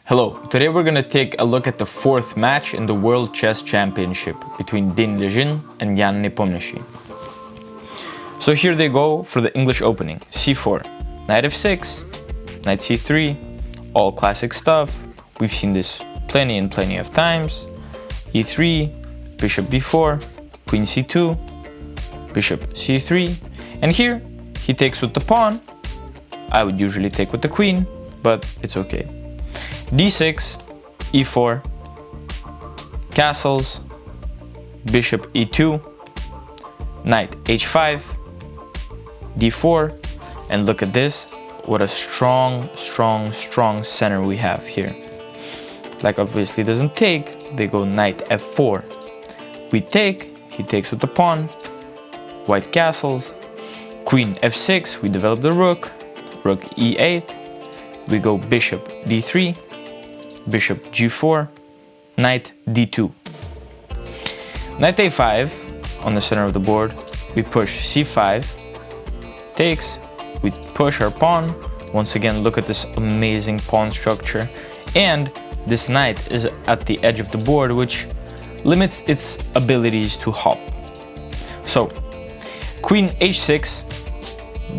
Hello, today we're gonna take a look at the fourth match in the World Chess Championship between Liren and Jan Nepomniachtchi. So here they go for the English opening. c4, knight f6, knight c3, all classic stuff. We've seen this plenty of times. e3, bishop b4, queen c2, bishop c3, and here he takes with the pawn. I would usually take with the queen, but it's okay. d6, e4, castles, bishop e2, knight h5, d4, and look at this, what a strong center we have here. Black obviously doesn't take, they go knight f4. We take, he takes with the pawn, white castles, queen f6, we develop the rook, rook e8, we go bishop d3, bishop g4, knight d2. Knight a5 on the center of the board, we push c5, takes, we push our pawn. Once again, look at this amazing pawn structure, and this knight is at the edge of the board, which limits its abilities to hop. So queen h6,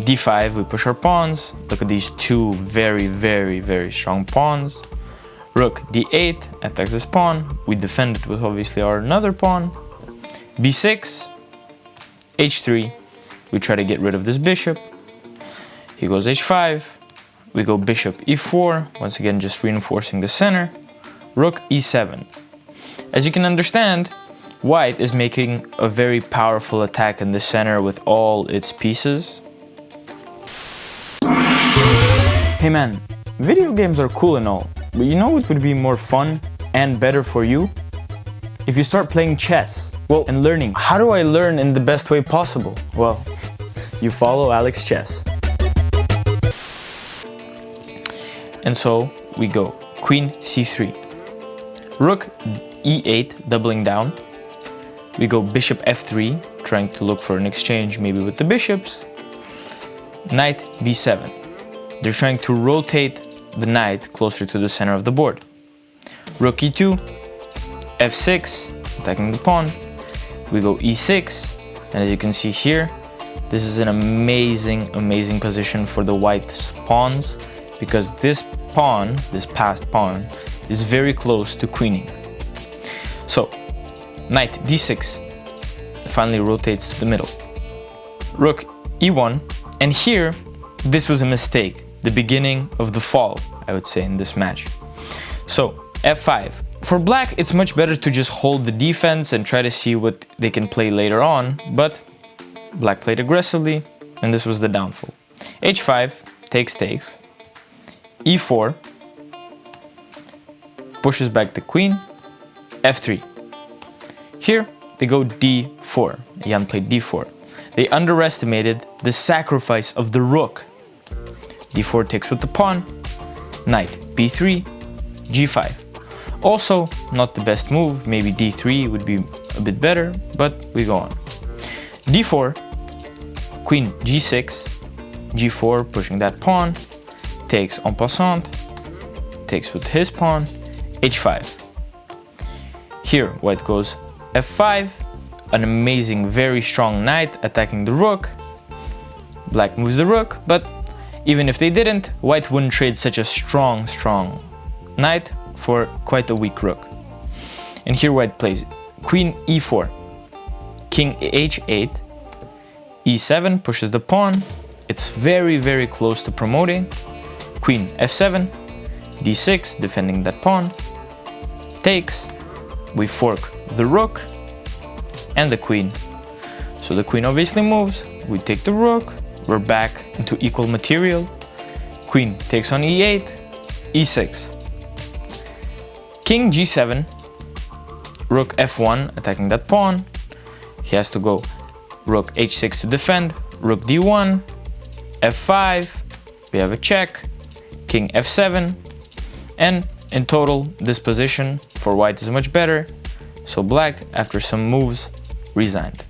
d5, we push our pawns. Look at these two very strong pawns. Rook d8 attacks this pawn. We defend it with obviously our another pawn. b6, h3, we try to get rid of this bishop. He goes h5, we go bishop e4, once again just reinforcing the center. Rook e7. As you can understand, white is making a very powerful attack in the center with all its pieces. Hey man, video games are cool and all, but you know what would be more fun and better for you? If you start playing chess, and learning. How do I learn in the best way possible? Well, you follow ALEXX Chess. And so we go queen c3, rook e8, doubling down. We go bishop f3, trying to look for an exchange maybe with the bishops. Knight b7. They're trying to rotate the knight closer to the center of the board. Rook e2, f6, attacking the pawn. We go e6, and as you can see here, this is an amazing position for the white pawns, because this pawn, this passed pawn, is very close to queening. So knight d6 finally rotates to the middle. Rook e1, and here this was a mistake, the beginning of the fall, I would say, in this match. So f5. For black, it's much better to just hold the defense and try to see what they can play later on, but black played aggressively, and this was the downfall. h5, takes, e4, pushes back the queen, f3. Here, they go d4. Jan played d4. They underestimated the sacrifice of the rook. d4 takes with the pawn, knight b3, g5. Also, not the best move, maybe d3 would be a bit better, but we go on. d4, queen g6, g4 pushing that pawn, takes en passant, takes with his pawn, h5. Here, white goes f5, an amazing, very strong knight attacking the rook. Black moves the rook, but even if they didn't, white wouldn't trade such a strong knight for quite a weak rook. And here white plays queen e4, king h8, e7 pushes the pawn. It's very close to promoting. Queen f7, d6 defending that pawn, takes, we fork the rook and the queen. So the queen obviously moves, we take the rook, we're back into equal material. Queen takes on e8, e6. King g7, rook f1 attacking that pawn. He has to go rook h6 to defend, rook d1, f5, we have a check, king f7, and in total this position for white is much better, so black, after some moves, resigned.